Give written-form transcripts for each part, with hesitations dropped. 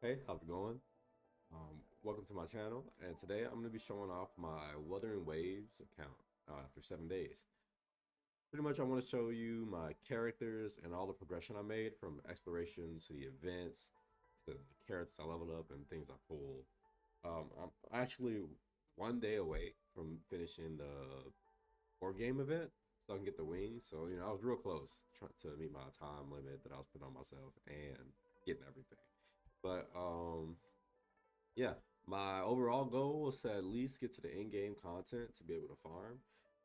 Hey, how's it going? Welcome to my channel, and today I'm going to be showing off my Wuthering Waves account after 7 days. Pretty much I want to show you my characters and all the progression I made from exploration to the events to the characters I leveled up and things I pulled. I'm actually 1 day away from finishing the board game event so I can get the wings. So, I was real close trying to meet my time limit that I was putting on myself and getting everything. But yeah, my overall goal was to at least get to the in-game content to be able to farm,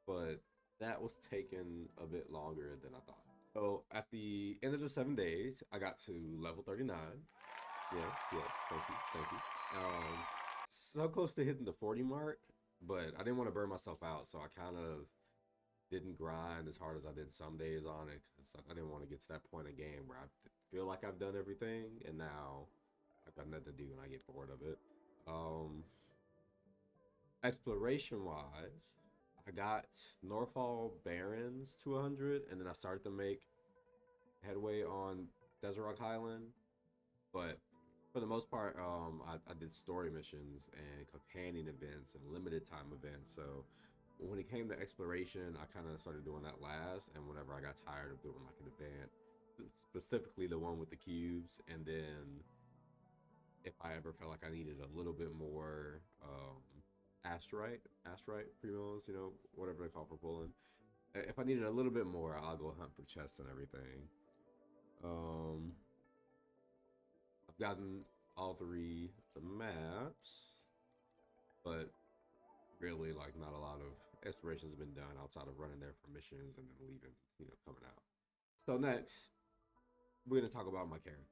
but that was taking a bit longer than I thought. So at the end of the 7 days, I got to level 39. Yeah, yes, thank you. So close to hitting the 40 mark, but I didn't want to burn myself out, so I kind of didn't grind as hard as I did some days on it because I didn't want to get to that point in the game where I feel like I've done everything and now I've got nothing to do and I get bored of it. Um, Exploration wise, I got Norfall Barrens to 100, and then I started to make headway on Desert Rock Highland. But for the most part, I did story missions and companion events and limited time events. So when it came to exploration, I kind of started doing that last. And whenever I got tired of doing like an event, specifically the one with the cubes, and then if I ever felt like I needed a little bit more asterite primos, whatever they call for pulling. If I needed a little bit more, I'll go hunt for chests and everything. Um, I've gotten all three the maps, but really like not a lot of exploration's been done outside of running there for missions and then leaving, coming out. So next, we're gonna talk about my character.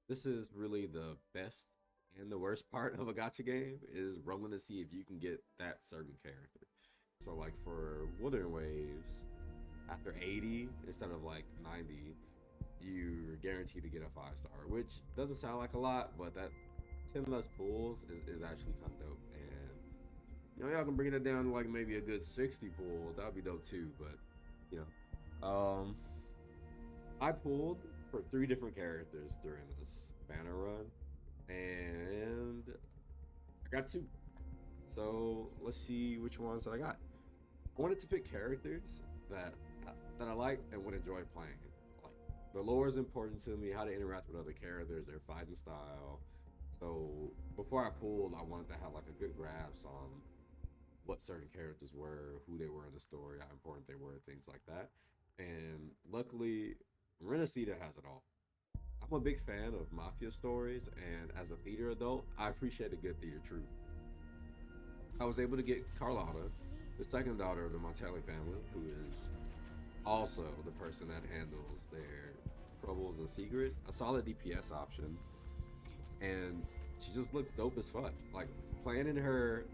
This is really the best and the worst part of a gacha game is rolling to see if you can get that certain character. So like for Wuthering Waves, after 80 instead of like 90, you're guaranteed to get a 5-star, which doesn't sound like a lot, but that 10 less pulls is actually kind of dope. And y'all can bring it down to like maybe a good 60 pulls. That would be dope too. But you I pulled for 3 different characters during this banner run, and I got 2. So let's see which ones that I got. I wanted to pick characters that I like and would enjoy playing. Like the lore is important to me, how to interact with other characters, their fighting style. So before I pulled, I wanted to have like a good grasp on what certain characters were, who they were in the story, how important they were, things like that. And luckily, Renacita has it all. I'm a big fan of mafia stories, and as a theater adult, I appreciate a good theater troupe. I was able to get Carlotta, the second daughter of the Montelli family, who is also the person that handles their troubles and secret, a solid DPS option, and she just looks dope as fuck. Like planning her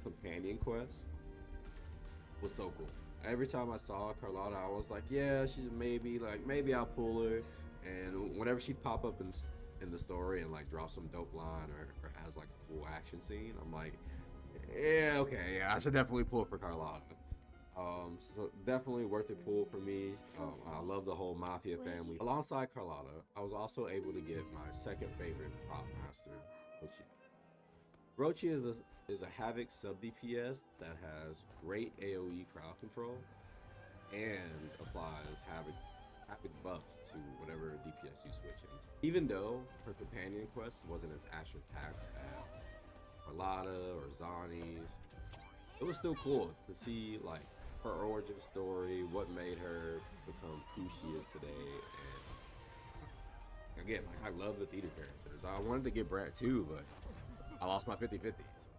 companion quest was so cool. Every time I saw Carlotta, I was like, yeah, she's maybe I'll pull her. And whenever she'd pop up in the story and like drop some dope line or has like a cool action scene, I'm like, yeah, okay, yeah, I should definitely pull for Carlotta. So definitely worth a pull for me. I love the whole Mafia family. Alongside Carlotta, I was also able to get my second favorite prop master, Rochi. Rochi is a Havoc sub DPS that has great AoE crowd control and applies Havoc buffs to whatever DPS you switch into. Even though her companion quest wasn't as action-packed as Carlotta or Zani's, it was still cool to see like her origin story, what made her become who she is today, and again, like I love the theater characters. I wanted to get Brat too, but I lost my 50-50. So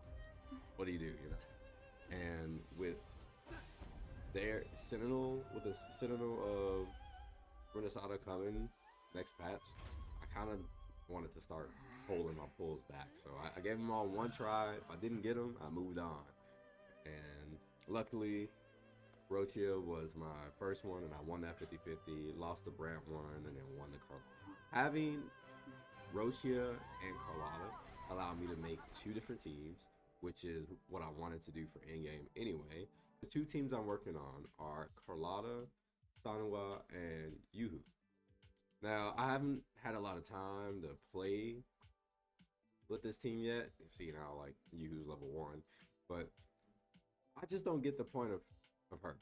what do, And with their Sentinel, with the Sentinel of Renaissata coming next patch, I kind of wanted to start holding my pulls back. So I gave them all one try. If I didn't get them, I moved on. And luckily, Rochia was my first one, and I won that 50-50. Lost the Brant one, and then won the Carlotta. Having Rochia and Carlotta allowed me to make 2 different teams, which is what I wanted to do for in-game anyway. The 2 teams I'm working on are Carlotta, Sanwa, and Yuhu. Now, I haven't had a lot of time to play with this team yet. See now, like Yuhu's level 1, but I just don't get the point of her.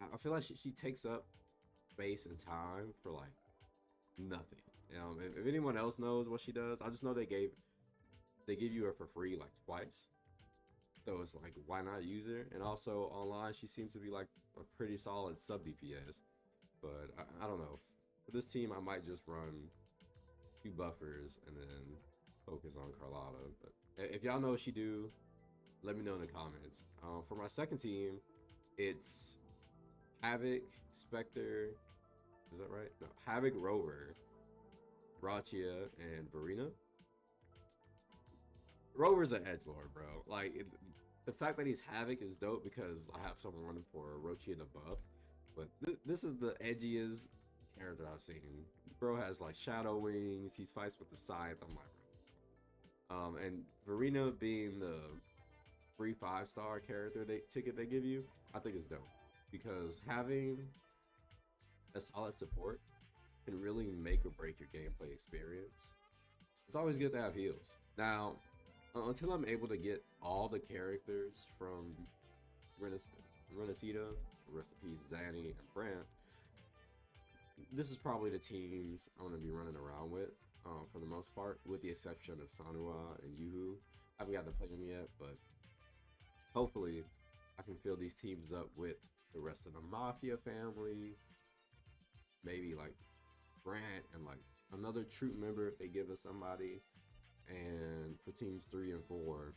I feel like she takes up space and time for like nothing. If anyone else knows what she does, I just know they give you her for free like twice. So it's like, why not use her? And also online, she seems to be like a pretty solid sub DPS. But I don't know. For this team, I might just run 2 buffers and then focus on Carlotta. But if y'all know what she do, let me know in the comments. For my second team, it's Havoc, Spectre. Is that right? No, Havoc, Rover, Rachia, and Verena. Rover's an edgelord, bro. Like, the fact that he's Havoc is dope because I have someone running for Rochia to buff. But this is the edgiest character I've seen. Bro has like shadow wings. He fights with the scythe. I'm like, bro. And Verena being the free 5-star character ticket they give you, I think is dope because having a solid support can really make or break your gameplay experience. It's always good to have heals. Now, until I'm able to get all the characters from Renacita, rest in peace, Zanny, and Brant, this is probably the teams I'm going to be running around with for the most part, with the exception of Sanhua and Yuhu. I haven't got to play them yet, but hopefully I can fill these teams up with the rest of the Mafia family, maybe like Brant and like another troop member if they give us somebody. And for teams 3 and 4,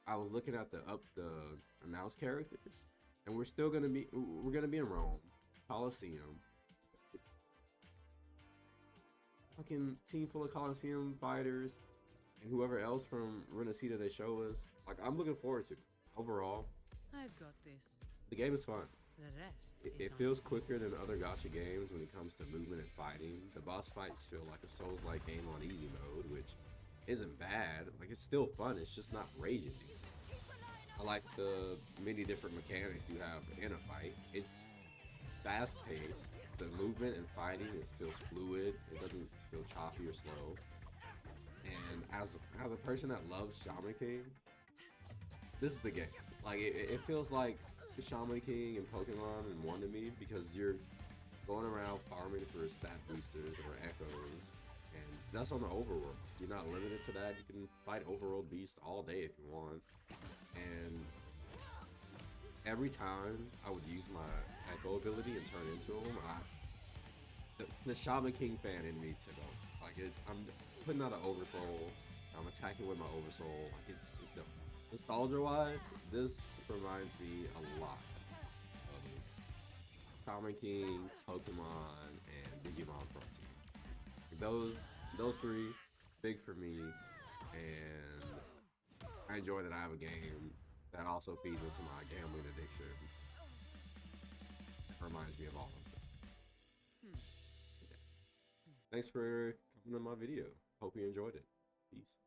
I was looking at the announced characters, and we're gonna be in Rome, Coliseum, fucking team full of Coliseum fighters, and whoever else from Renacita they show us. Like, I'm looking forward to it. Overall, I've got this. the game is fun. The rest. It feels quicker than other gacha games when it comes to movement and fighting. The boss fights feel like a Souls-like game on easy mode, which isn't bad. Like, it's still fun, it's just not rage inducing. I like the many different mechanics you have in a fight. It's fast paced. The movement and fighting, it feels fluid. It doesn't feel choppy or slow. And as a person that loves Shaman King, this is the game. Like, it feels like Shaman King and Pokemon in one to me, because you're going around farming for stat boosters or echoes. And that's on the overworld. You're not limited to that. You can fight overworld beasts all day if you want. And every time I would use my echo ability and turn into him, the Shaman King fan in me took over. Like, I'm putting out an oversoul. I'm attacking with my oversoul. Like, it's dope. Nostalgia-wise, this reminds me a lot of Shaman King, Pokemon, and Digimon Frontier. Those 3, big for me, and I enjoy that I have a game that also feeds into my gambling addiction. It reminds me of all those stuff. Yeah. Thanks for coming to my video. Hope you enjoyed it. Peace.